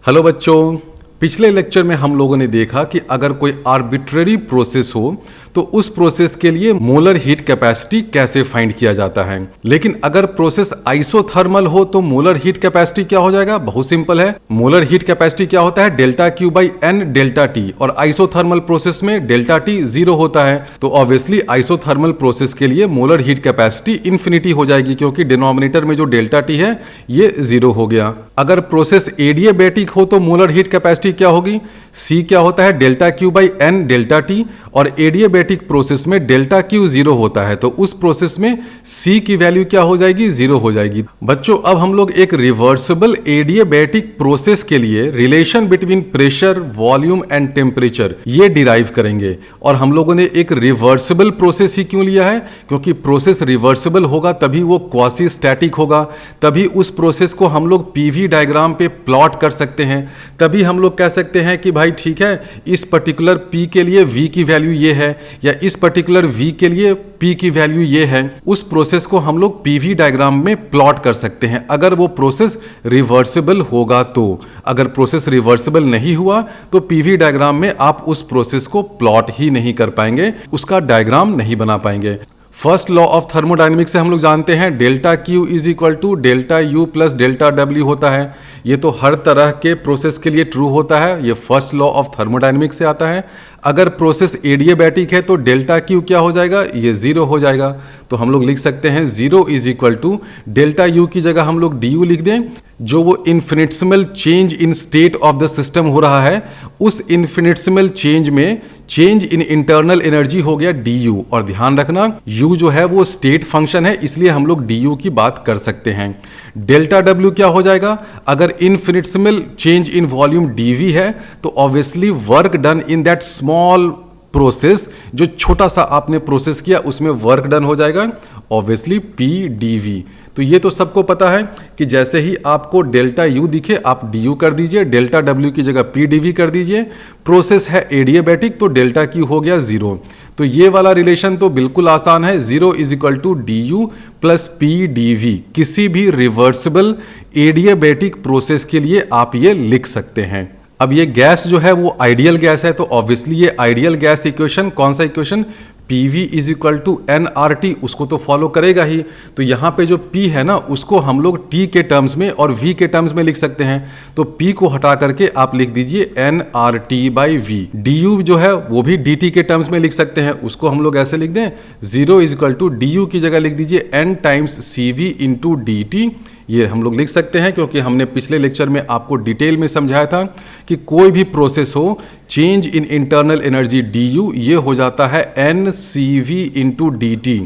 Hello बच्चों, पिछले lecture में हम लोगों ने देखा कि अगर कोई आर्बिट्रेरी प्रोसेस हो तो उस प्रोसेस के लिए मोलर हीट कैपेसिटी कैसे फाइंड किया जाता है। लेकिन अगर प्रोसेस आइसोथर्मल हो तो मोलर हीट कैपेसिटी क्या हो जाएगा? बहुत सिंपल है। मोलर हीट कैपेसिटी क्या होता है? Delta Q by n delta T, और आइसोथर्मल प्रोसेस में डेल्टा टी 0 होता है। तो ऑब्वियसली आइसोथर्मल प्रोसेस के लिए मोलर हीट कैपेसिटी इन्फिनिटी हो जाएगी, क्योंकि डिनोमिनेटर में जो डेल्टा टी है ये 0 हो गया। अगर प्रोसेस एडियाबैटिक हो तो मोलर हीट कैपेसिटी क्या होगी? सी क्या होता है? Delta Q by n delta T, और एडियाबैटिक प्रोसेस में डेल्टा क्यू 0 होता है, तो उस प्रोसेस में सी की वैल्यू क्या हो जाएगी? 0 हो जाएगी। बच्चों, अब हम लोग एक रिवर्सिबल एडियाबैटिक प्रोसेस के लिए relation between pressure, volume and temperature ये डिराइव करेंगे। और हम लोगों ने एक रिवर्सिबल प्रोसेस ही क्यों लिया है? क्योंकि प्रोसेस रिवर्सिबल होगा तभी वो क्वासी स्टैटिक होगा, तभी उस प्रोसेस को हम लोग पीवी डायग्राम पे प्लॉट कर सकते हैं, तभी हम लोग कह सकते हैं कि भाई ठीक है, इस पर्टिकुलर पी के लिए वी की वैल्यू ये है, या इस पर्टिकुलर वी के लिए पी की वैल्यू ये है। उस प्रोसेस को हम लोग पीवी डायग्राम में प्लॉट कर सकते हैं अगर वो प्रोसेस रिवर्सिबल होगा तो। अगर प्रोसेस रिवर्सिबल नहीं हुआ तो पीवी डायग्राम में आप उस प्रोसेस को प्लॉट ही नहीं कर पाएंगे, उसका डायग्राम नहीं बना पाएंगे। फर्स्ट लॉ ऑफ थर्मोडायनेमिक्स से हम लोग जानते हैं delta Q is equal to delta you plus delta W होता है। ये तो हर तरह के प्रोसेस के लिए ट्रू होता है, ये फर्स्ट लॉ ऑफ थर्मोडायनेमिक्स से आता है। अगर प्रोसेस एडियाबैटिक है तो डेल्टा क्यू क्या हो जाएगा? ये 0 हो जाएगा। तो हम लोग लिख सकते हैं 0 is equal to delta U की जगह हम लोग डी यू लिख दें। जो वो infinitesimal change in state of the system हो रहा है, उस इन्फिनिटेसिमल चेंज में चेंज इन इंटरनल एनर्जी हो गया डी यू। और ध्यान रखना, यू जो है वो स्टेट फंक्शन है, इसलिए हम लोग डी यू की बात कर सकते हैं। डेल्टा डब्ल्यू क्या हो जाएगा? अगर infinitesimal change in volume d V है तो obviously work done in that small process, जो छोटा सा आपने प्रोसेस किया उसमें वर्क डन हो जाएगा ऑब्वियसली पी डी वी। तो ये तो सबको पता है कि जैसे ही आपको डेल्टा यू दिखे आप डी यू कर दीजिए, डेल्टा डब्ल्यू की जगह पी डी वी कर दीजिए। प्रोसेस है एडियाबैटिक तो डेल्टा क्यू हो गया 0। तो ये वाला रिलेशन तो बिल्कुल आसान है, 0 is equal to d U plus p d V. किसी भी रिवर्सिबल एडियाबैटिक प्रोसेस के लिए आप ये लिख सकते हैं। अब ये गैस जो है वो आइडियल गैस है, तो ऑब्वियसली ये आइडियल गैस इक्वेशन, कौन सा equation? PV is equal to nRT, उसको तो फॉलो करेगा ही। तो यहाँ पे जो P है ना, उसको हम लोग T के टर्म्स में और V के टर्म्स में लिख सकते हैं। तो P को हटा करके आप लिख दीजिए nRT बाई V। DU जो है वो भी DT के टर्म्स में लिख सकते हैं, उसको हम लोग ऐसे लिख दें 0 इज इक्वल टू DU की जगह लिख दीजिए n times CV into DT। ये हम लोग लिख सकते हैं क्योंकि हमने पिछले लेक्चर में आपको डिटेल में समझाया था कि कोई भी प्रोसेस हो, change in internal energy d U, ये हो जाता है n C V into d T.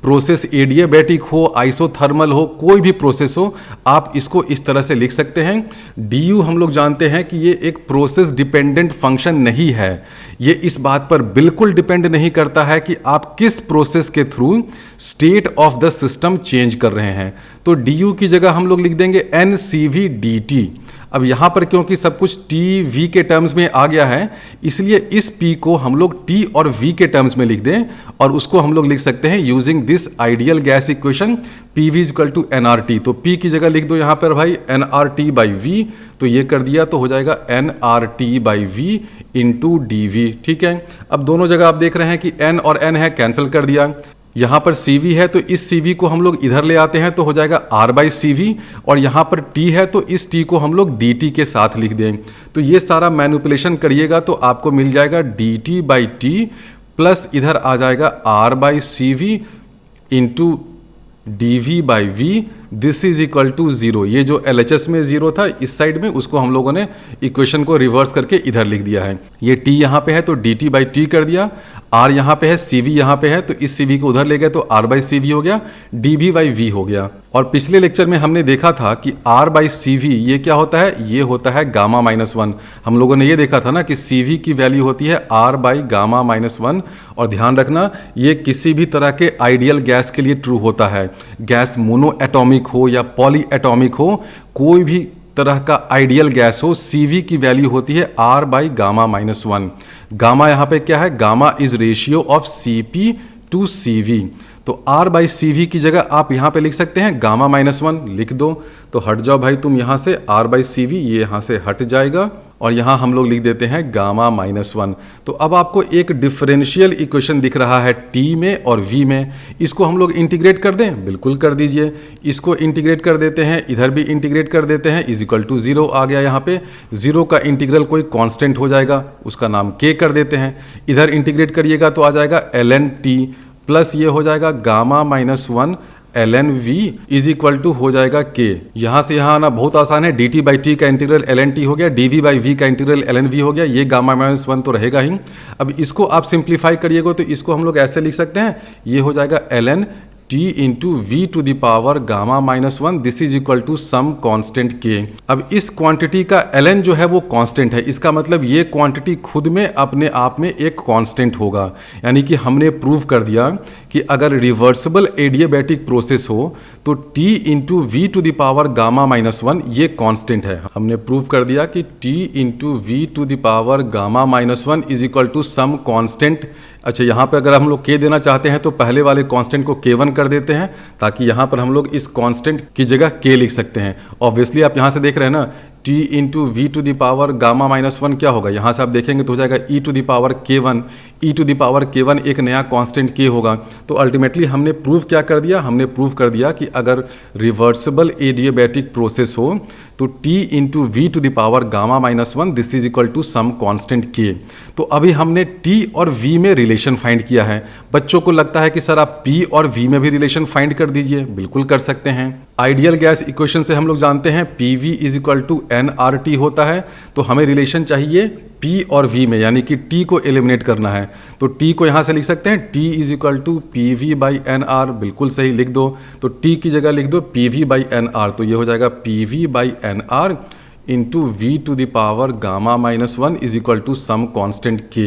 Process adiabatic हो, आइसोथर्मल हो, कोई भी प्रोसेस हो, आप इसको इस तरह से लिख सकते हैं। डी यू हम लोग जानते हैं कि ये एक प्रोसेस डिपेंडेंट फंक्शन नहीं है। ये इस बात पर बिल्कुल डिपेंड नहीं करता है कि आप किस प्रोसेस के through state of the system change कर रहे हैं। तो डी यू की जगह हम लोग लिख देंगे n C V d T. अब यहाँ पर क्योंकि सब कुछ टी वी के टर्म्स में आ गया है, इसलिए इस पी को हम लोग टी और वी के टर्म्स में लिख दें, और उसको हम लोग लिख सकते हैं using this ideal gas equation P V equal to N R T. तो पी की जगह लिख दो यहाँ पर भाई n R T by V, तो ये कर दिया तो हो जाएगा n R T by V into d V. ठीक है, अब दोनों जगह आप देख रहे हैं कि एन और एन है, कैंसिल कर दिया। यहाँ पर CV है तो इस CV को हम लोग इधर ले आते हैं तो हो जाएगा R बाई CV, और यहाँ पर T है तो इस T को हम लोग DT के साथ लिख दें। तो ये सारा मैनिपुलेशन करिएगा तो आपको मिल जाएगा DT बाई T प्लस इधर आ जाएगा R by CV into DV by V। This is equal to 0। ये जो LHS में 0 था इस साइड में, उसको हम लोगों ने इक्वेशन को रिवर्स करके इधर लिख दिया है। ये T यहाँ पे है तो DT बाई T कर दिया, R यहाँ पे है, CV यहाँ पे है तो इस CV को उधर ले गए तो R बाई CV हो गया, DV बाई V हो गया। और पिछले लेक्चर में हमने देखा था कि R बाई CV ये क्या होता है? ये होता है गामा -1। हम लोगों ने ये देखा था ना कि CV की वैल्यू होती है R बाई गामा -1। और ध्यान रखना, ये किसी भी तरह के आइडियल गैस के लिए ट्रू होता है। गैस मोनो एटॉमिक हो या पॉली एटॉमिक हो, कोई भी तरह का आइडियल गैस हो, CV की वैल्यू होती है R बाई गामा -1। गामा यहाँ पे क्या है? Gamma is ratio of CP to CV। तो R बाई सी वी की जगह आप यहाँ पे लिख सकते हैं गामा माइनस वन, लिख दो। तो हट जाओ भाई तुम यहाँ से, R बाई सी वी ये यहाँ से हट जाएगा और यहाँ हम लोग लिख देते हैं गामा माइनस वन। तो अब आपको एक डिफरेंशियल इक्वेशन दिख रहा है T में और V में, इसको हम लोग इंटीग्रेट कर दें, बिल्कुल कर दीजिए। इसको इंटीग्रेट कर देते हैं, इधर भी इंटीग्रेट कर देते हैं, इज इक्वल टू 0 आ गया। यहाँ पे 0 का इंटीग्रल कोई कांस्टेंट हो जाएगा, उसका नाम k कर देते हैं। इधर इंटीग्रेट करिएगा तो आ जाएगा ln t प्लस ये हो जाएगा gamma minus one ln v is equal to हो जाएगा k। यहाँ से यहाँ आना बहुत आसान है, dt बाई टी का इंटीग्रल ln t हो गया, dv बाई v का इंटीग्रल ln v हो गया, ये गामा माइनस वन तो रहेगा ही। अब इसको आप सिंप्लीफाई करिएगा तो इसको हम लोग ऐसे लिख सकते हैं, ये हो जाएगा ln t into V to the power gamma minus one, this is equal to some constant k। अब इस क्वांटिटी का ln जो है वो कांस्टेंट है, इसका मतलब ये क्वांटिटी खुद में अपने आप में एक कांस्टेंट होगा। यानी कि हमने प्रूव कर दिया कि अगर रिवर्सिबल एडियाबैटिक प्रोसेस हो तो t into V to the power gamma minus one ये कांस्टेंट है। हमने प्रूव कर दिया कि t into V to the power gamma minus one is equal to some constant. अच्छा, यहाँ पर अगर हम लोग k देना चाहते हैं तो पहले वाले कांस्टेंट को k1 कर देते हैं, ताकि यहाँ पर हम लोग इस कांस्टेंट की जगह k लिख सकते हैं। ऑब्वियसली आप यहाँ से देख रहे हैं ना, t into V to the power gamma minus one क्या होगा, यहाँ से आप देखेंगे तो हो जाएगा e to the power k1, e to the power k1 एक नया कांस्टेंट k होगा। तो अल्टीमेटली हमने प्रूव क्या कर दिया, हमने प्रूव कर दिया कि अगर रिवर्सिबल एडियाबैटिक प्रोसेस हो तो t into V to the power gamma minus one this is equal to some constant k। तो अभी हमने t और v में रिलेशन फाइंड किया है। बच्चों को लगता है कि सर आप p और v में भी रिलेशन फाइंड कर दीजिए, बिल्कुल कर सकते हैं। आइडियल गैस इक्वेशन से हम लोग जानते हैं PV is equal to nRT होता है, तो हमें रिलेशन चाहिए P और V में, यानी कि T को एलिमिनेट करना है। तो T को यहाँ से लिख सकते हैं T is equal to PV by NR, बिल्कुल सही लिख दो। तो T की जगह लिख दो PV बाई NR, तो ये हो जाएगा PV by NR into V to the power gamma minus one is equal to some constant k।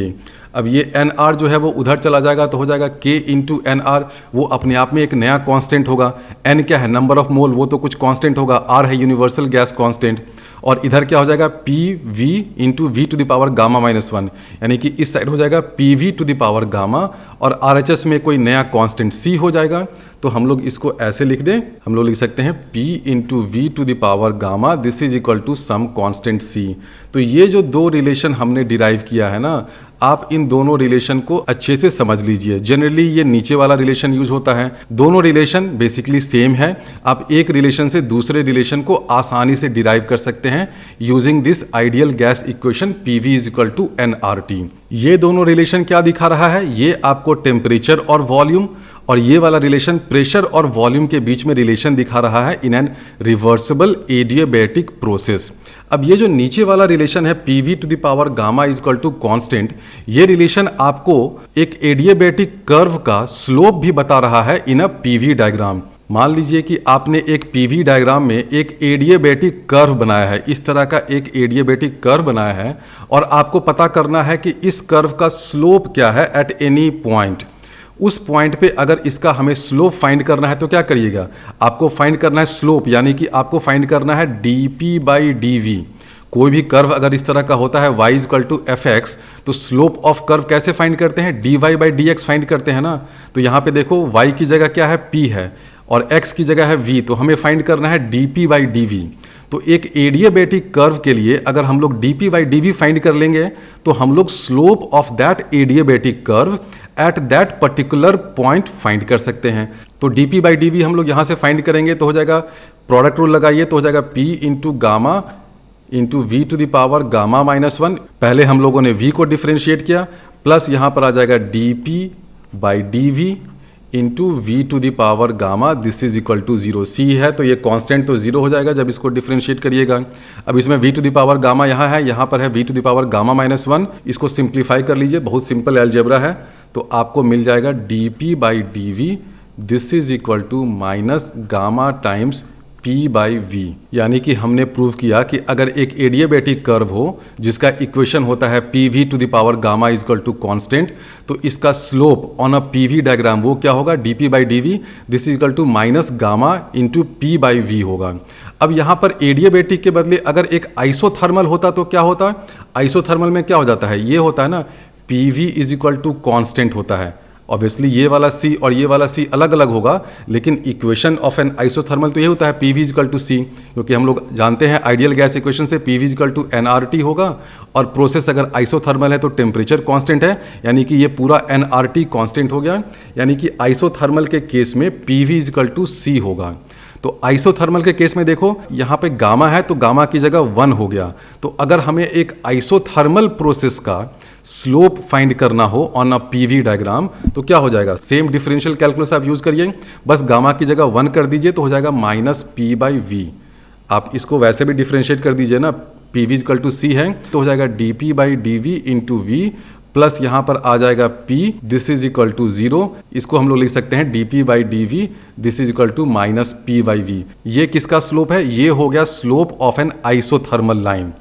अब ये nr जो है वो उधर चला जाएगा तो हो जाएगा k इंटू एन आर, वो अपने आप में एक नया कांस्टेंट होगा। n क्या है, नंबर ऑफ मोल, वो तो कुछ कांस्टेंट होगा। r है यूनिवर्सल गैस कांस्टेंट। और इधर क्या हो जाएगा P V into V to the power gamma minus one, यानी कि इस साइड हो जाएगा P V to the power gamma और आर एच एस में कोई नया कांस्टेंट c हो जाएगा। तो हम लोग इसको ऐसे लिख दें, हम लोग लिख सकते हैं p into V to the power gamma this is equal to some constant c। तो ये जो दो रिलेशन हमने डिराइव किया है ना, आप इन दोनों रिलेशन को अच्छे से समझ लीजिए। जनरली ये नीचे वाला रिलेशन यूज होता है, दोनों रिलेशन बेसिकली सेम है। आप एक रिलेशन से दूसरे रिलेशन को आसानी से डिराइव कर सकते हैं using this ideal gas equation PV is equal to nRT। ये दोनों रिलेशन क्या दिखा रहा है, ये आपको टेम्परेचर और वॉल्यूम, और ये वाला रिलेशन प्रेशर और वॉल्यूम के बीच में रिलेशन दिखा रहा है in an reversible adiabatic process. अब ये जो नीचे वाला रिलेशन है PV to the power gamma is equal to constant, ये रिलेशन आपको एक एडियाबैटिक कर्व का स्लोप भी बता रहा है इन अ PV डायग्राम। मान लीजिए कि आपने एक PV डायग्राम में एक एडियाबैटिक कर्व बनाया है, इस तरह का एक एडियाबैटिक कर्व बनाया है, और आपको पता करना है कि इस कर्व का स्लोप क्या है एट एनी पॉइंट। उस पॉइंट पे अगर इसका हमें स्लोप फाइंड करना है तो क्या करिएगा, आपको फाइंड करना है स्लोप, यानी कि आपको फाइंड करना है dp बाई dv। कोई भी कर्व अगर इस तरह का होता है y इक्वल टू fx, तो स्लोप ऑफ कर्व कैसे फाइंड करते हैं, dy बाई dx फाइंड करते हैं ना। तो यहाँ पे देखो y की जगह क्या है p है और x की जगह है v, तो हमें फाइंड करना है dp बाई dv। तो एक एडियाबैटिक कर्व के लिए अगर हम लोग dp बाई dv फाइंड कर लेंगे तो हम लोग slope of that adiabatic curve at that particular point find कर सकते हैं। तो dp बाई dv हम लोग यहाँ से फाइंड करेंगे तो हो जाएगा, प्रोडक्ट रूल लगाइए तो हो जाएगा p into gamma into V to the power gamma minus one. पहले हम लोगों ने v को डिफ्रेंशिएट किया, प्लस यहाँ पर आ जाएगा dp by dv into V to the power gamma this is equal to 0। c है तो ये कांस्टेंट तो 0 हो जाएगा जब इसको डिफ्रेंशिएट करिएगा। अब इसमें V to the power gamma यहाँ है, यहाँ पर है V to the power gamma minus one. इसको सिंप्लीफाई कर लीजिए, बहुत सिंपल अलजेब्रा है, तो आपको मिल जाएगा dp by dv this is equal to minus gamma times p by v। यानी कि हमने प्रूव किया कि अगर एक एडियाबैटिक कर्व हो जिसका इक्वेशन होता है PV to the power gamma is equal to constant, तो इसका slope on a PV diagram वो क्या होगा, dp by dv this is equal to minus gamma into p by v होगा। अब यहाँ पर एडियाबैटिक के बदले अगर एक आइसोथर्मल होता तो क्या होता, आइसोथर्मल में क्या हो जाता है, ये होता है ना PV is equal to constant होता है, ऑब्वियसली ये वाला C और ये वाला C अलग अलग होगा, लेकिन इक्वेशन ऑफ एन आइसोथर्मल तो ये होता है PV इक्वल टू C, क्योंकि हम लोग जानते हैं आइडियल गैस इक्वेशन से PV इक्वल टू nRT होगा, और प्रोसेस अगर आइसोथर्मल है तो टेम्परेचर कांस्टेंट है, यानी कि ये पूरा nRT कांस्टेंट हो गया, यानी कि आइसोथर्मल के केस में PV इक्वल टू C होगा। तो आइसोथर्मल के केस में देखो यहाँ पे गामा है तो गामा की जगह 1 हो गया। तो अगर हमें एक आइसोथर्मल प्रोसेस का स्लोप फाइंड करना हो ऑन अ पीवी डायग्राम तो क्या हो जाएगा, सेम डिफरेंशियल कैलकुलस आप यूज करिए, बस गामा की जगह 1 कर दीजिए तो हो जाएगा -P/V। आप इसको वैसे भी डिफरेंशिएट कर दीजिए ना, PV इक्वल टू C है तो हो जाएगा dP/dV इंटू V प्लस यहाँ पर आ जाएगा P, this is equal to 0। इसको हम लोग लिख सकते हैं dP/dV, this is equal to -P/V। ये किसका स्लोप है, ये हो गया slope of an isothermal line,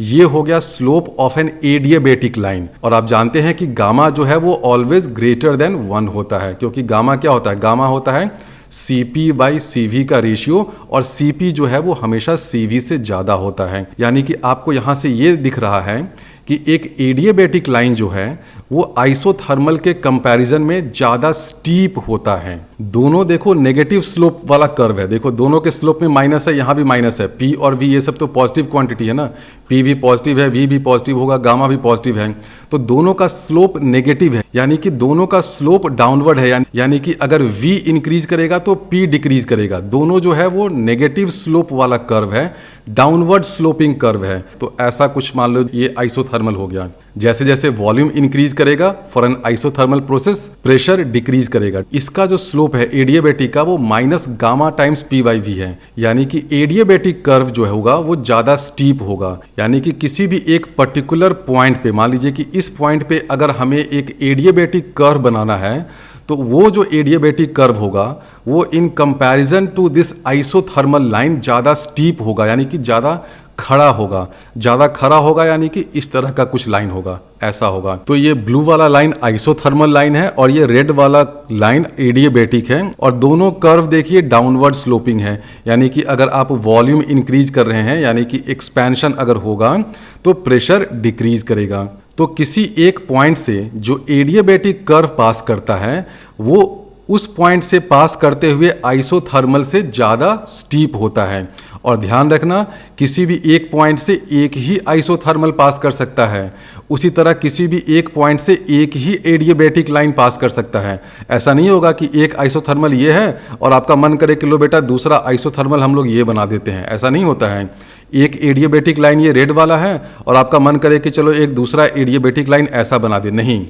ये हो गया slope of an adiabatic line. और आप जानते हैं कि गामा जो है वो ऑलवेज ग्रेटर देन 1 होता है, क्योंकि गामा क्या होता है, गामा होता है CP/CV का रेशियो, और CP जो है वो हमेशा CV से ज़्यादा होता है। यानी कि आपको यहाँ से ये दिख रहा है कि एक एडियाबेटिक लाइन जो है वो आइसोथर्मल के कंपैरिजन में ज़्यादा स्टीप होता है। दोनों देखो नेगेटिव स्लोप वाला कर्व है, देखो दोनों के स्लोप में माइनस है, यहाँ भी माइनस है। P और V ये सब तो पॉजिटिव क्वांटिटी है ना, P भी पॉजिटिव है, V भी पॉजिटिव होगा, गामा भी पॉजिटिव है, तो दोनों का स्लोप नेगेटिव है, यानी कि दोनों का स्लोप डाउनवर्ड है। यानी कि अगर V इंक्रीज करेगा तो P डिक्रीज करेगा। दोनों जो है वो नेगेटिव स्लोप वाला कर्व है, डाउनवर्ड स्लोपिंग कर्व है। तो ऐसा कुछ मान लो ये आइसोथर्मल हो गया। जैसे जैसे वॉल्यूम इंक्रीज करेगा for an isothermal process, pressure decrease करेगा। इसका जो स्लोप है एडियाबेटिक का वो माइनस गामा टाइम्स P/V है, यानी कि एडियाबेटिक कर्व जो होगा वो ज्यादा स्टीप होगा। यानी कि किसी भी एक पर्टिकुलर पॉइंट पे, मान लीजिए कि इस पॉइंट पे अगर हमें एक एडियाबेटिक कर्व बनाना है तो वो जो एडियाबेटिक कर्व होगा वो in comparison to this isothermal line ज़्यादा स्टीप होगा, यानी कि ज़्यादा खड़ा होगा। ज़्यादा खड़ा होगा यानी कि इस तरह का कुछ लाइन होगा, ऐसा होगा। तो ये ब्लू वाला लाइन आइसोथर्मल लाइन है और ये रेड वाला लाइन एडियाबेटिक है, और दोनों कर्व देखिए डाउनवर्ड स्लोपिंग है। यानी कि अगर आप वॉल्यूम इंक्रीज कर रहे हैं, यानी कि एक्सपेंशन अगर होगा तो प्रेशर डिक्रीज करेगा। तो किसी एक पॉइंट से जो एडियाबेटिक कर्व पास करता है वो उस पॉइंट से पास करते हुए आइसोथर्मल से ज़्यादा स्टीप होता है। और ध्यान रखना, किसी भी एक पॉइंट से एक ही आइसोथर्मल पास कर सकता है, उसी तरह किसी भी एक पॉइंट से एक ही एडियाबेटिक लाइन पास कर सकता है। ऐसा नहीं होगा कि एक आइसोथर्मल ये है और आपका मन करे कि लो बेटा दूसरा आइसोथर्मल हम लोग ये बना देते हैं, ऐसा नहीं होता है। एक एडियाबेटिक लाइन ये रेड वाला है और आपका मन करे कि चलो एक दूसरा एडियाबेटिक लाइन ऐसा बना दे, नहीं।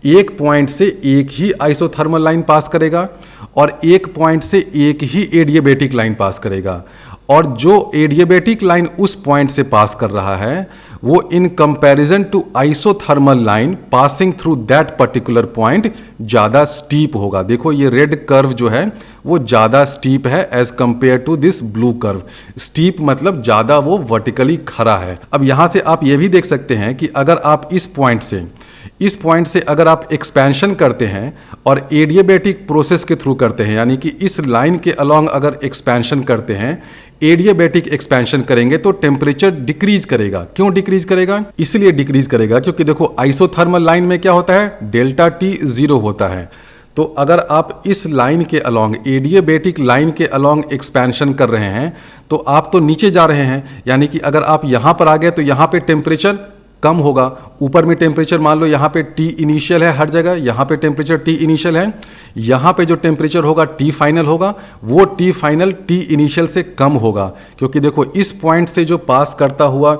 एक पॉइंट से एक ही आइसोथर्मल लाइन पास करेगा और एक पॉइंट से एक ही एडियाबेटिक लाइन पास करेगा, और जो एडियाबेटिक लाइन उस पॉइंट से पास कर रहा है वो in comparison to isothermal line passing through that particular point ज़्यादा स्टीप होगा। देखो ये रेड कर्व जो है वो ज़्यादा स्टीप है as compare to this blue curve. Steep मतलब ज़्यादा वो वर्टिकली खड़ा है। अब यहाँ से आप ये भी देख सकते हैं कि अगर आप इस पॉइंट से अगर आप एक्सपेंशन करते हैं और एडियाबेटिक प्रोसेस के थ्रू करते हैं, यानी कि इस लाइन के अलॉन्ग अगर एक्सपेंशन करते हैं, एडियाबेटिक एक्सपेंशन करेंगे तो टेम्परेचर डिक्रीज करेगा। क्यों डिक्रीज करेगा? इसलिए डिक्रीज करेगा क्योंकि देखो आइसोथर्मल लाइन में क्या होता है, डेल्टा T 0 होता है। तो अगर आप इस लाइन के अलॉन्ग, एडियाबेटिक लाइन के अलॉन्ग एक्सपेंशन कर रहे हैं तो आप तो नीचे जा रहे हैं, यानी कि अगर आप यहाँ पर आ गए तो यहाँ पे टेम्परेचर कम होगा। ऊपर में टेम्परेचर मान लो यहाँ पे T इनिशियल है हर जगह, यहाँ पे टेम्परेचर T इनिशियल है, यहाँ पे जो टेम्परेचर होगा T फाइनल होगा, वो T फाइनल T इनिशियल से कम होगा। क्योंकि देखो इस पॉइंट से जो पास करता हुआ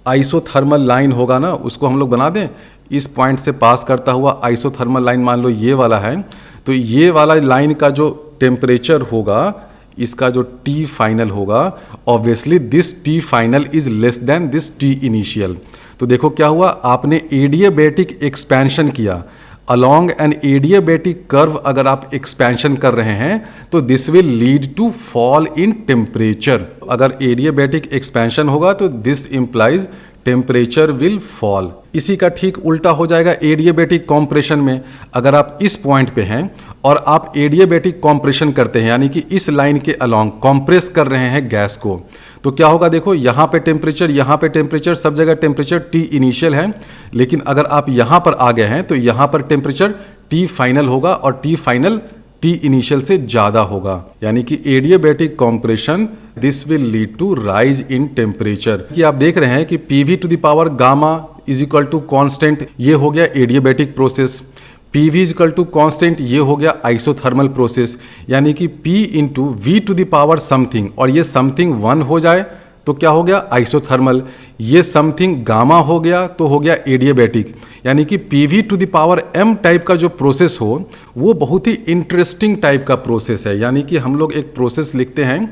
आइसोथर्मल लाइन होगा ना, उसको हम लोग बना दें, इस पॉइंट से पास करता हुआ आइसोथर्मल लाइन मान लो ये वाला है, तो ये वाला लाइन का जो टेम्परेचर होगा, इसका जो T फाइनल होगा, obviously this T final is less than this T initial. तो देखो क्या हुआ, आपने एडियाबेटिक एक्सपेंशन किया अलॉन्ग एन एडियाबेटिक कर्व। अगर आप एक्सपेंशन कर रहे हैं तो this will lead to fall in temperature. अगर एडियाबेटिक एक्सपेंशन होगा तो this implies temperature will fall. इसी का ठीक उल्टा हो जाएगा एडियाबेटिक कॉम्प्रेशन में। अगर आप इस पॉइंट पे हैं और आप एडियाबेटिक कॉम्प्रेशन करते हैं, यानी कि इस लाइन के अलॉन्ग कॉम्प्रेस कर रहे हैं गैस को, तो क्या होगा, देखो यहाँ पे टेम्परेचर, सब जगह टेम्परेचर T इनिशियल है, लेकिन अगर आप यहाँ पर आ गए हैं तो यहाँ पर टेम्परेचर टी फाइनल होगा और टी फाइनल टी इनिशियल से ज्यादा होगा, यानी कि adiabatic compression this will lead to rise in temperature. कि आप देख रहे हैं कि P V to the power gamma is equal to constant, ये हो गया adiabatic process. P V is equal to constant, ये हो गया आइसोथर्मल प्रोसेस, यानी कि P into V to the power something, और ये समथिंग 1 हो जाए तो क्या हो गया आइसोथर्मल, ये समथिंग गामा हो गया तो हो गया एडियाबैटिक। यानी कि P V to the power M type का जो प्रोसेस हो वो बहुत ही इंटरेस्टिंग टाइप का प्रोसेस है। यानी कि हम लोग एक प्रोसेस लिखते हैं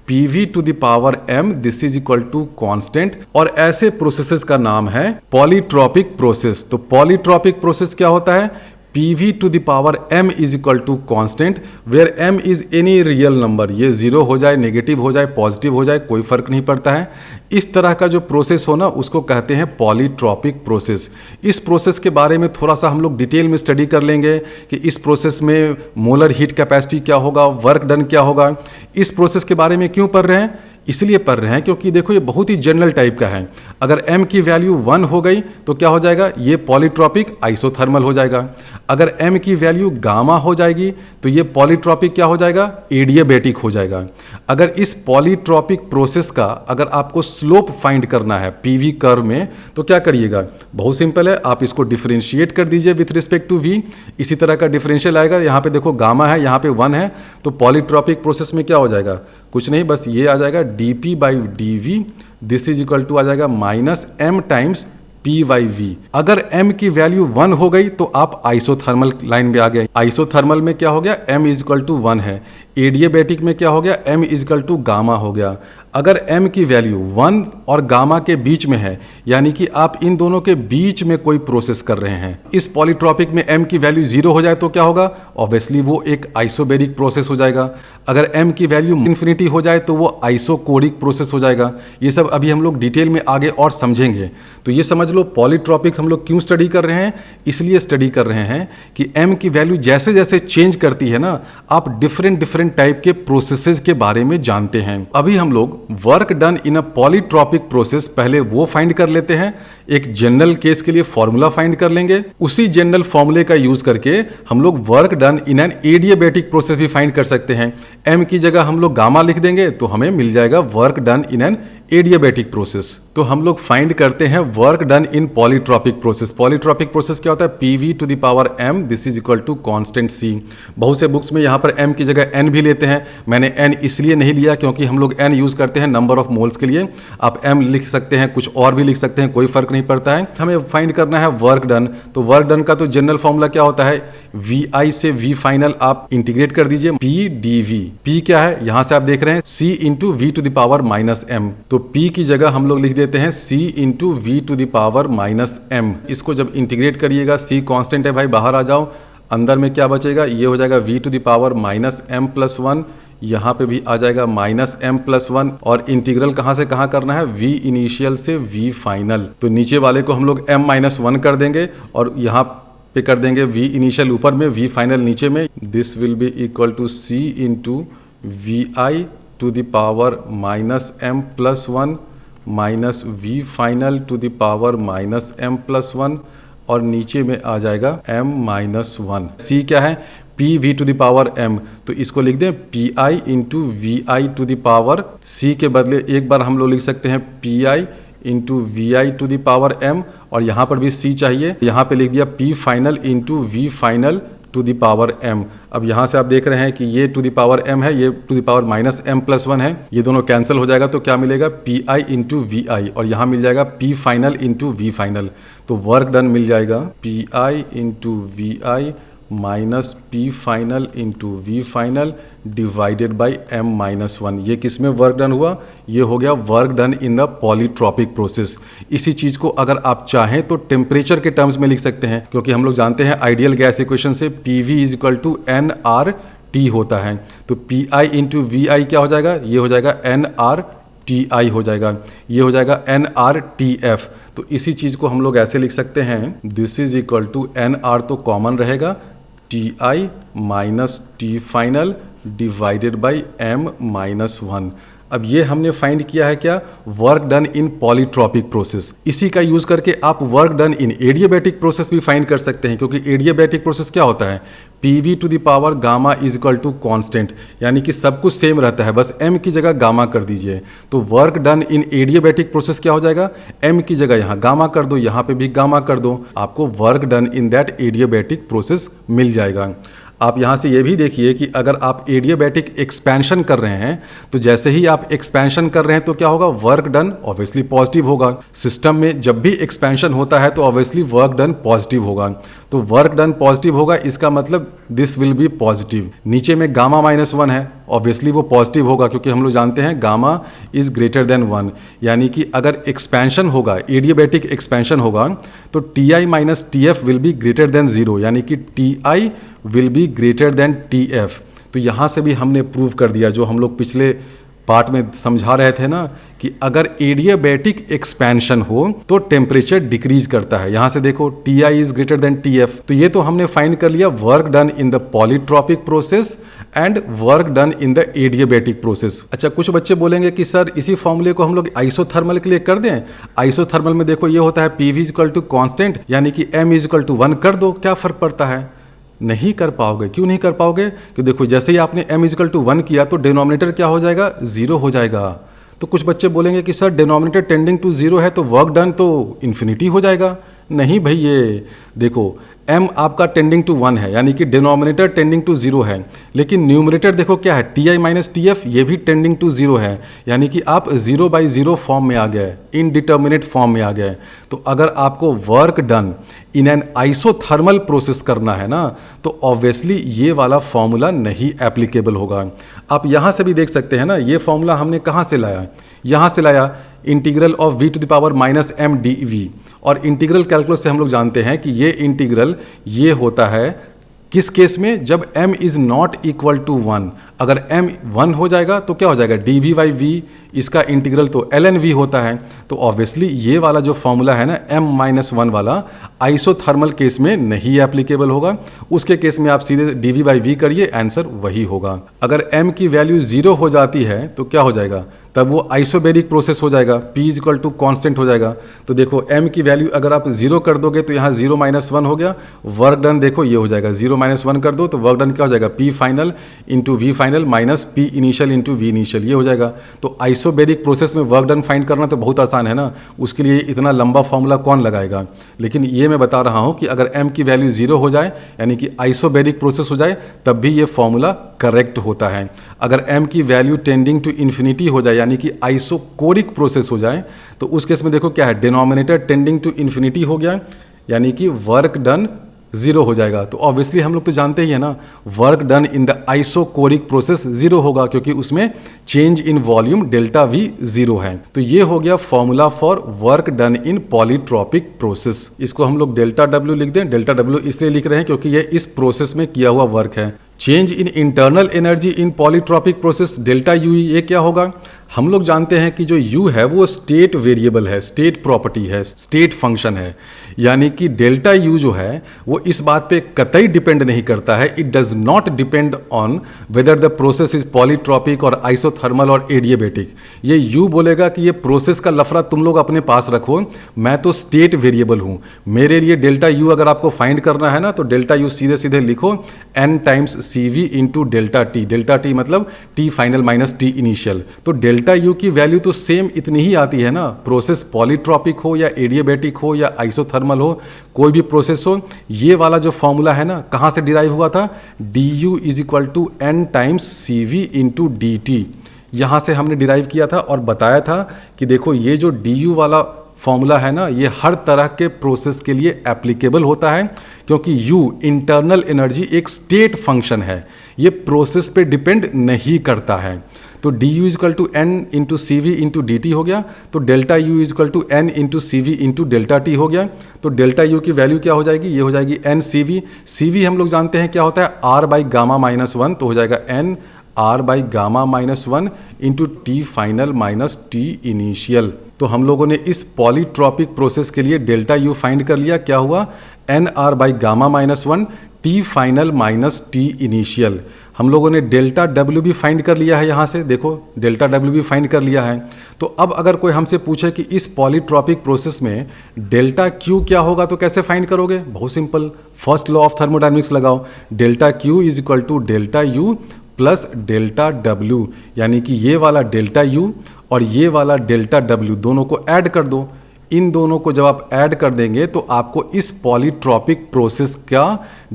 P V to the power M this is equal to constant, और ऐसे प्रोसेसेस का नाम है पॉलीट्रॉपिक प्रोसेस। तो पॉलीट्रॉपिक प्रोसेस क्या होता है, P V to the power m is equal to constant where m is any real number, ये 0 हो जाए, नेगेटिव हो जाए, पॉजिटिव हो जाए, कोई फर्क नहीं पड़ता है। इस तरह का जो प्रोसेस हो ना उसको कहते हैं पॉलीट्रॉपिक प्रोसेस। इस प्रोसेस के बारे में थोड़ा सा हम लोग डिटेल में स्टडी कर लेंगे कि इस प्रोसेस में मोलर हीट कैपेसिटी क्या होगा, वर्क डन क्या होगा। इस प्रोसेस के बारे में क्यों पढ़ रहे हैं, इसलिए पढ़ रहे हैं क्योंकि देखो ये बहुत ही जनरल टाइप का है। अगर m की वैल्यू 1 हो गई तो क्या हो जाएगा, ये पॉलीट्रॉपिक आइसोथर्मल हो जाएगा। अगर m की वैल्यू गामा हो जाएगी तो ये पॉलीट्रॉपिक क्या हो जाएगा, एडियाबैटिक हो जाएगा। अगर इस पॉलीट्रॉपिक प्रोसेस का अगर आपको स्लोप फाइंड करना है पीवी कर्व में तो क्या करिएगा, बहुत सिंपल है, आप इसको डिफरेंशिएट कर दीजिए विथ रिस्पेक्ट टू v। इसी तरह का डिफरेंशियल आएगा, यहाँ पे देखो गामा है, यहाँ पे 1 है, तो पॉलीट्रॉपिक प्रोसेस में क्या हो जाएगा, कुछ नहीं, बस ये आ जाएगा dp by d this is equal to आ जाएगा minus m times p by v. अगर m की वैल्यू 1 हो गई तो आप आइसोथर्मल लाइन में आ गए। आइसोथर्मल में क्या हो गया, m इज इक्वल टू 1 है। एडियाबैटिक में क्या हो गया, m is equal to gamma हो गया। अगर m की वैल्यू 1 और गामा के बीच में है, यानी कि आप इन दोनों के बीच में कोई प्रोसेस कर रहे हैं, इस पॉलीट्रॉपिक में m की वैल्यू 0 हो जाए तो क्या होगा, ऑब्वियसली वो एक आइसोबेरिक प्रोसेस हो जाएगा। अगर m की वैल्यू इन्फिनिटी हो जाए तो वो आइसोकोरिक प्रोसेस हो जाएगा। ये सब अभी हम लोग डिटेल में आगे और समझेंगे। तो ये समझ लो पॉलीट्रॉपिक हम लोग क्यों स्टडी कर रहे हैं, इसलिए स्टडी कर रहे हैं कि m की वैल्यू जैसे जैसे चेंज करती है ना, आप डिफरेंट टाइप के प्रोसेसेस के बारे में जानते हैं। अभी हम लोग वर्क डन इन अ पॉलीट्रॉपिक प्रोसेस पहले वो फाइंड कर लेते हैं। एक जनरल केस के लिए फॉर्मूला फाइंड कर लेंगे, उसी जनरल फॉर्मूले का यूज करके हम लोग work done in an adiabatic process भी फाइंड कर सकते हैं। m की जगह हम लोग गामा लिख देंगे तो हमें मिल जाएगा work done in an adiabatic process. तो हम लोग फाइंड करते हैं work done in polytropic process. Polytropic process क्या होता है, P V to the power m this is equal to constant c। बहुत से बुक्स में यहाँ पर m की जगह n भी लेते हैं, मैंने n इसलिए नहीं लिया क्योंकि हम लोग n यूज करते हैं नंबर ऑफ मोल्स के लिए। आप m लिख सकते हैं, कुछ और भी लिख सकते हैं, कोई फर्क नहीं पड़ता है। हमें फाइंड करना है वर्क डन। तो वर्क डन का तो जनरल फॉर्मूला क्या होता है, vi से v फाइनल आप इंटीग्रेट कर दीजिए, p dv। p क्या है, यहाँ से आप देख रहे हैं c into V to the power minus m, तो p की जगह हम लोग लिख देते हैं c into V to the power minus m। इसको जब इंटीग्रेट करिएगा, c कांस्टेंट है भाई, बाहर आ जाओ, अंदर में क्या बचेगा, ये हो जाएगा v to the power minus m plus 1, यहाँ पे भी आ जाएगा माइनस m प्लस 1, और इंटीग्रल कहाँ से कहाँ करना है, v इनिशियल से v फाइनल। तो नीचे वाले को हम लोग m माइनस 1 कर देंगे और यहाँ पे कर देंगे v इनिशियल ऊपर में, v फाइनल नीचे में। This will be equal to c into V I to the power minus m plus 1 minus V final to the power minus m plus 1, और नीचे में आ जाएगा m माइनस 1। c क्या है, p v to the power m, तो इसको लिख दें P I into V I to the power, c के बदले एक बार हम लोग लिख सकते हैं P I into V I to the power m, और यहाँ पर भी c चाहिए, यहाँ पे लिख दिया p final into V final to the power m। अब यहाँ से आप देख रहे हैं कि ये टू द पावर m है, ये to the power minus m plus 1 है, ये दोनों कैंसिल हो जाएगा तो क्या मिलेगा, P I into V I, और यहाँ मिल जाएगा p final into V final. तो वर्क डन मिल जाएगा P I into V I minus P final into V final divided by m minus 1। ये किस में वर्क डन हुआ, ये हो गया work done in the polytropic process. इसी चीज को अगर आप चाहें तो टेम्परेचर के टर्म्स में लिख सकते हैं, क्योंकि हम लोग जानते हैं आइडियल गैस इक्वेशन से P V is equal to N R T होता है। तो P I into V I क्या हो जाएगा, ये हो जाएगा एन आर टी आई हो जाएगा, ये हो जाएगा एन आर टी एफ। तो इसी चीज को हम लोग ऐसे लिख सकते हैं, this is equal to N R तो कॉमन रहेगा, T I minus T final divided by m minus 1। अब ये हमने फाइंड किया है क्या, work done in polytropic process. इसी का यूज करके आप work done in adiabatic process भी फाइंड कर सकते हैं, क्योंकि एडियाबैटिक प्रोसेस क्या होता है, PV to the power gamma is equal to constant, यानी कि सब कुछ सेम रहता है, बस m की जगह गामा कर दीजिए। तो work done in adiabatic process क्या हो जाएगा, m की जगह यहाँ गामा कर दो, यहाँ पे भी गामा कर दो, आपको work done in that adiabatic process मिल जाएगा। आप यहाँ से ये भी देखिए कि अगर आप एडियाबैटिक एक्सपेंशन कर रहे हैं तो जैसे ही आप एक्सपेंशन कर रहे हैं तो क्या होगा, वर्क डन ऑब्वियसली पॉजिटिव होगा। सिस्टम में जब भी एक्सपेंशन होता है तो ऑब्वियसली वर्क डन पॉजिटिव होगा। तो वर्क डन पॉजिटिव होगा, इसका मतलब दिस विल बी पॉजिटिव। नीचे में गामा -1 है, ऑब्वियसली वो पॉजिटिव होगा, क्योंकि हम लोग जानते हैं गामा इज ग्रेटर देन 1, यानी कि अगर एक्सपेंशन होगा, एडियाबैटिक एक्सपेंशन होगा तो Ti minus TF will be greater than 0, यानी कि Ti will be greater than TF। तो यहाँ से भी हमने प्रूव कर दिया, जो हम लोग पिछले पार्ट में समझा रहे थे ना, कि अगर एडियाबैटिक एक्सपेंशन हो तो टेम्परेचर डिक्रीज करता है। यहाँ से देखो Ti is greater than TF। तो ये तो हमने फाइंड कर लिया work done in the polytropic process and work done in the adiabatic process. अच्छा, कुछ बच्चे बोलेंगे कि सर इसी फॉर्मूले को हम लोग आइसोथर्मल के लिए कर दें। आइसोथर्मल में देखो ये होता है PV is equal to constant, यानी कि m इज इक्वल टू 1 कर दो, क्या फर्क पड़ता है। नहीं कर पाओगे। क्यों नहीं कर पाओगे, कि देखो जैसे ही आपने m इज इक्वल टू 1 किया तो डिनोमिनेटर क्या हो जाएगा, 0 हो जाएगा। तो कुछ बच्चे बोलेंगे कि सर डिनोमिनेटर टेंडिंग टू 0 है तो वर्क डन तो इन्फिनिटी हो जाएगा। नहीं भाई, ये देखो m आपका टेंडिंग टू 1 है, यानी कि डिनोमिनेटर टेंडिंग टू 0 है, लेकिन न्यूमरेटर देखो क्या है, Ti माइनस TF, ये भी टेंडिंग टू 0 है, यानी कि आप 0/0 फॉर्म में आ गए, इनडिटर्मिनेट फॉर्म में आ गए। तो अगर आपको work done in N isothermal process करना है ना, तो ऑब्वियसली ये वाला फॉर्मूला नहीं एप्लीकेबल होगा। आप यहाँ से भी देख सकते हैं ना, ये फॉर्मूला हमने कहाँ से लाया, यहाँ से लाया, integral of v to the power -m dv। और इंटीग्रल कैलकुलस से हम लोग जानते हैं कि ये इंटीग्रल ये होता है किस केस में, जब m is not equal to 1। अगर m 1 हो जाएगा तो क्या हो जाएगा, dv/v, इसका इंटीग्रल तो ln v होता है। तो ऑब्वियसली ये वाला जो फॉर्मूला है ना m-1 वाला, आइसोथर्मल केस में नहीं एप्लीकेबल होगा। उसके केस में आप सीधे dv/v करिए, आंसर वही होगा। अगर m की वैल्यू 0 हो जाती है तो क्या हो जाएगा, तब वो आइसोबैरिक प्रोसेस हो जाएगा, P is equal to constant हो जाएगा। तो देखो m की वैल्यू अगर आप 0 कर दोगे तो यहाँ 0-1 हो गया, वर्क डन देखो ये हो जाएगा, 0-1 कर दो तो वर्क डन क्या हो जाएगा, P final into V final minus P initial into V initial, ये हो जाएगा। तो आइसोबैरिक प्रोसेस में वर्क डन फाइंड करना तो बहुत आसान है ना, उसके लिए इतना लंबा फॉर्मूला कौन लगाएगा। लेकिन ये मैं बता रहा हूँ कि अगर m की वैल्यू 0 हो जाए, यानी कि आइसोबैरिक प्रोसेस हो जाए, तब भी ये फॉर्मूला करेक्ट होता है। अगर m की वैल्यू टेंडिंग टू इन्फिनिटी हो जाए, यानी कि आइसोकोरिक प्रोसेस हो जाए, तो उस केस में देखो क्या है, डिनोमिनेटर टेंडिंग टू इन्फिनिटी हो गया, यानी कि वर्क डन 0 हो जाएगा। तो ऑब्वियसली हम लोग तो जानते ही है ना, work done in the isochoric process 0 होगा, क्योंकि उसमें चेंज इन वॉल्यूम ΔV 0 है। तो ये हो गया formula for work done in polytropic process. इसको हम लोग ΔW लिख दें। ΔW इसलिए लिख रहे हैं क्योंकि ये इस प्रोसेस में किया हुआ वर्क है। Change in internal energy in polytropic process ΔU, ये क्या होगा, हम लोग जानते हैं कि जो U है वो स्टेट वेरिएबल है, स्टेट प्रॉपर्टी है, स्टेट फंक्शन है, यानी कि ΔU जो है वो इस बात पे कतई डिपेंड नहीं करता है। It does not depend on whether the process is polytropic और आइसोथर्मल और एडियाबैटिक। ये U बोलेगा कि ये प्रोसेस का लफड़ा तुम लोग अपने पास रखो, मैं तो स्टेट वेरिएबल हूँ, मेरे लिए ΔU अगर आपको फाइंड करना है ना तो ΔU सीधे सीधे लिखो n times CV into ΔT। ΔT मतलब T final minus T initial. तो ΔU की वैल्यू तो सेम इतनी ही आती है ना, प्रोसेस पॉलीट्रॉपिक हो या एडियाबैटिक हो या आइसोथर्मल हो, कोई भी प्रोसेस हो। ये वाला जो फॉर्मूला है ना, कहाँ से डिराइव हुआ था, DU is equal to n times CV into DT, यहाँ से हमने डिराइव किया था और बताया था कि देखो ये जो DU वाला फॉर्मूला है ना, ये हर तरह के प्रोसेस के लिए एप्लीकेबल होता है, क्योंकि U इंटरनल एनर्जी एक स्टेट फंक्शन है, ये प्रोसेस पे डिपेंड नहीं करता है। तो DU is equal to n into CV into DT हो गया, तो ΔU is equal to n into CV into ΔT हो गया। तो ΔU की वैल्यू क्या हो जाएगी, ये हो जाएगी n CV। CV हम लोग जानते हैं क्या होता है, R बाई गामा -1, तो हो जाएगा n R by gamma -1 into T final minus T initial. तो हम लोगों ने इस पॉलीट्रॉपिक प्रोसेस के लिए ΔU फाइंड कर लिया, क्या हुआ, NR by gamma -1 T final minus T initial. हम लोगों ने डेल्टा डब्ल्यू भी फाइंड कर लिया है, यहाँ से देखो डेल्टा डब्ल्यू भी फाइंड कर लिया है। तो अब अगर कोई हमसे पूछे कि इस पॉलीट्रॉपिक प्रोसेस में डेल्टा क्यू क्या होगा तो कैसे फाइंड करोगे? बहुत simple, first law of thermodynamics लगाओ, delta Q is equal to delta you plus delta डब्ल्यू, यानी कि ये वाला डेल्टा यू और ये वाला डेल्टा डब्ल्यू दोनों को ऐड कर दो। इन दोनों को जब आप ऐड कर देंगे तो आपको इस पॉलीट्रॉपिक प्रोसेस का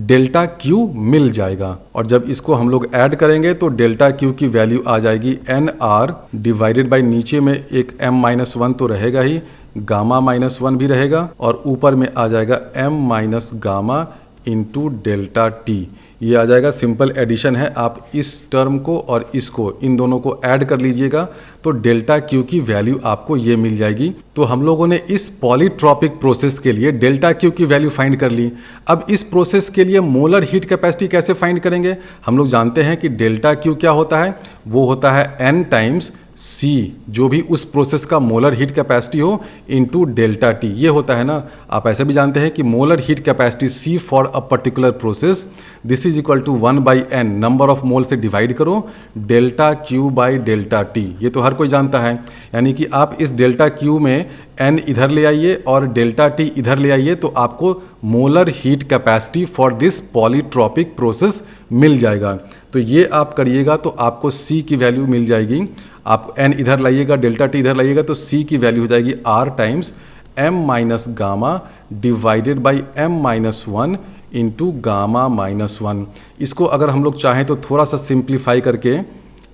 डेल्टा क्यू मिल जाएगा। और जब इसको हम लोग ऐड करेंगे तो डेल्टा क्यू की वैल्यू आ जाएगी एन आर डिवाइडेड बाई, नीचे में एक m माइनस वन तो रहेगा ही, गामा माइनस वन भी रहेगा, और ऊपर में आ जाएगा m minus gamma into delta T. ये आ जाएगा, सिंपल एडिशन है। आप इस टर्म को और इसको, इन दोनों को ऐड कर लीजिएगा तो डेल्टा क्यू की वैल्यू आपको ये मिल जाएगी। तो हम लोगों ने इस पॉलीट्रॉपिक प्रोसेस के लिए डेल्टा क्यू की वैल्यू फाइंड कर ली। अब इस प्रोसेस के लिए मोलर हीट कैपेसिटी कैसे फाइंड करेंगे? हम लोग जानते हैं कि डेल्टा क्यू क्या होता है, वो होता है n टाइम्स C, जो भी उस प्रोसेस का मोलर हीट कैपेसिटी हो, इनटू डेल्टा टी, ये होता है ना। आप ऐसे भी जानते हैं कि molar heat capacity C for a particular process, this is equal to 1/n, number of mole से डिवाइड करो delta Q by delta T. ये तो हर कोई जानता है, यानी कि आप इस डेल्टा क्यू में n इधर ले आइए और डेल्टा टी इधर ले आइए तो आपको molar heat capacity for this polytropic process मिल जाएगा। तो ये आप करिएगा तो आपको C की वैल्यू मिल जाएगी। आप n इधर लाइएगा, डेल्टा टी इधर लाइएगा तो C की वैल्यू हो जाएगी R times m minus gamma divided by m minus one into gamma minus one. इसको अगर हम लोग चाहें तो थोड़ा सा सिंप्लीफाई करके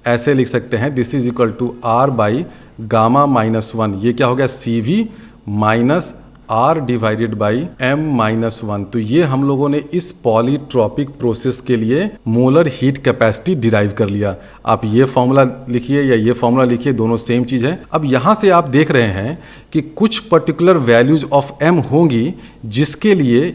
ऐसे लिख सकते हैं, this is equal to R by gamma minus one. ये क्या हो गया? CV minus R divided by m minus one. तो ये हम लोगों ने इस पॉलीट्रॉपिक प्रोसेस के लिए मोलर हीट कैपेसिटी डिराइव कर लिया। आप ये फॉर्मूला लिखिए या ये फॉर्मूला लिखिए, दोनों सेम चीज़ है। अब यहाँ से आप देख रहे हैं कि कुछ पर्टिकुलर वैल्यूज ऑफ m होंगी जिसके लिए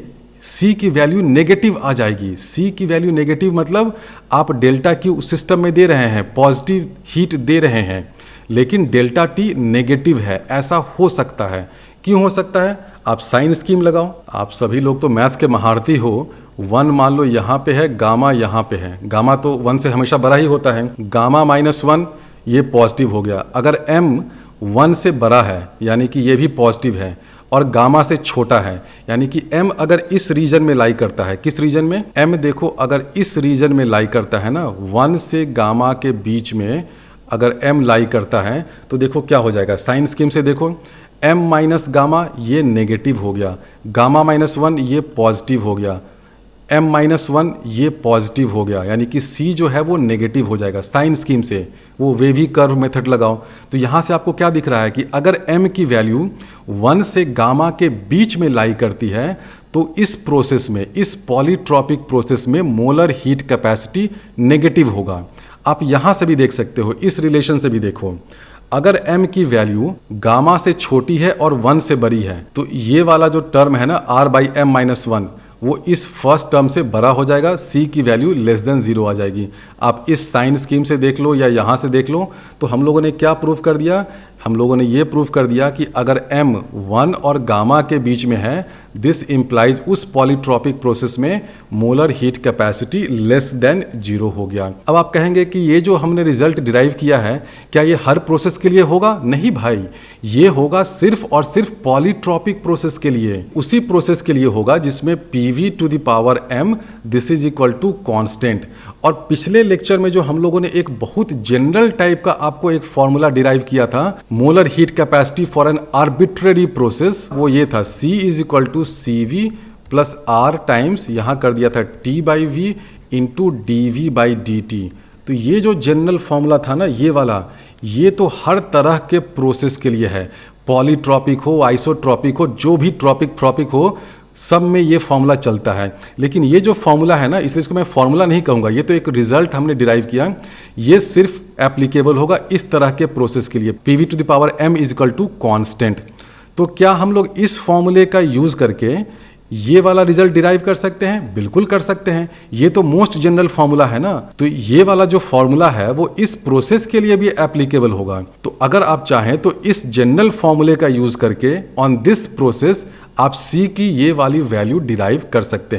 C की वैल्यू नेगेटिव आ जाएगी। C की वैल्यू नेगेटिव मतलब आप डेल्टा क्यू उस सिस्टम में दे रहे हैं, पॉजिटिव हीट दे रहे हैं, लेकिन डेल्टा टी नेगेटिव है। ऐसा हो सकता है। क्यों हो सकता है? आप साइन स्कीम लगाओ। आप सभी लोग तो मैथ्स के महारथी हो। 1 मान लो यहाँ पे है, गामा यहाँ पे है, गामा तो 1 से हमेशा बड़ा ही होता है। गामा माइनस वन ये पॉजिटिव हो गया। अगर m 1 से बड़ा है यानी कि ये भी पॉजिटिव है, और गामा से छोटा है यानी कि m अगर इस रीजन में लाई करता है, किस रीजन में? m देखो अगर इस रीजन में लाई करता है ना, 1 से गामा के बीच में अगर m लाई करता है तो देखो क्या हो जाएगा। साइन स्कीम से देखो, m माइनस गामा ये नेगेटिव हो गया, गामा माइनस वन ये पॉजिटिव हो गया, m माइनस वन ये पॉजिटिव हो गया, यानी कि C जो है वो नेगेटिव हो जाएगा। साइन स्कीम से वो वेवी कर्व मेथड लगाओ तो यहाँ से आपको क्या दिख रहा है कि अगर m की वैल्यू 1 से गामा के बीच में लाई करती है तो इस प्रोसेस में, इस पॉलीट्रॉपिक प्रोसेस में मोलर हीट कैपेसिटी नेगेटिव होगा। आप यहाँ से भी देख सकते हो, इस रिलेशन से भी देखो, अगर m की वैल्यू गामा से छोटी है और 1 से बड़ी है तो ये वाला जो टर्म है ना R by m minus one, वो इस फर्स्ट टर्म से बड़ा हो जाएगा, C की वैल्यू लेस देन 0 आ जाएगी। आप इस साइन स्कीम से देख लो या यहाँ से देख लो। तो हम लोगों ने क्या प्रूव कर दिया? हम लोगों ने ये प्रूव कर दिया कि अगर m 1 और गामा के बीच में है, दिस इम्प्लाइज उस पॉलीट्रॉपिक प्रोसेस में molar heat capacity less than 0 हो गया। अब आप कहेंगे कि ये जो हमने रिजल्ट डिराइव किया है, क्या ये हर प्रोसेस के लिए होगा? नहीं भाई, ये होगा सिर्फ और सिर्फ पॉलीट्रॉपिक प्रोसेस के लिए। उसी प्रोसेस के लिए होगा जिसमें PV to the power m this is equal to constant. और पिछले लेक्चर में जो हम लोगों ने एक बहुत जनरल टाइप का आपको एक फॉर्मूला डिराइव किया था, molar heat capacity for an arbitrary process, वो ये था C is equal to CV plus R times, यहाँ कर दिया था T by V into DV by DT। तो ये जो जनरल फॉर्मूला था ना, ये वाला, ये तो हर तरह के प्रोसेस के लिए है। पॉलीट्रॉपिक हो, आइसोट्रॉपिक हो, जो भी ट्रॉपिक हो, सब में ये फॉर्मूला चलता है। लेकिन ये जो फॉर्मूला है ना, इसलिए इसको मैं फॉर्मूला नहीं कहूँगा, ये तो एक रिजल्ट हमने डिराइव किया। ये सिर्फ एप्लीकेबल होगा इस तरह के प्रोसेस के लिए, PV to the power m is equal to constant. तो क्या हम लोग इस फॉर्मूले का यूज़ करके ये वाला रिजल्ट डिराइव कर सकते हैं? बिल्कुल कर सकते हैं। ये तो मोस्ट जनरल फॉर्मूला है ना, तो ये वाला जो फॉर्मूला है वो इस प्रोसेस के लिए भी एप्लीकेबल होगा। तो अगर आप चाहें तो इस जनरल फॉर्मूले का यूज़ करके ऑन दिस प्रोसेस आप C की ये वाली वैल्यू डिराइव कर सकते हैं।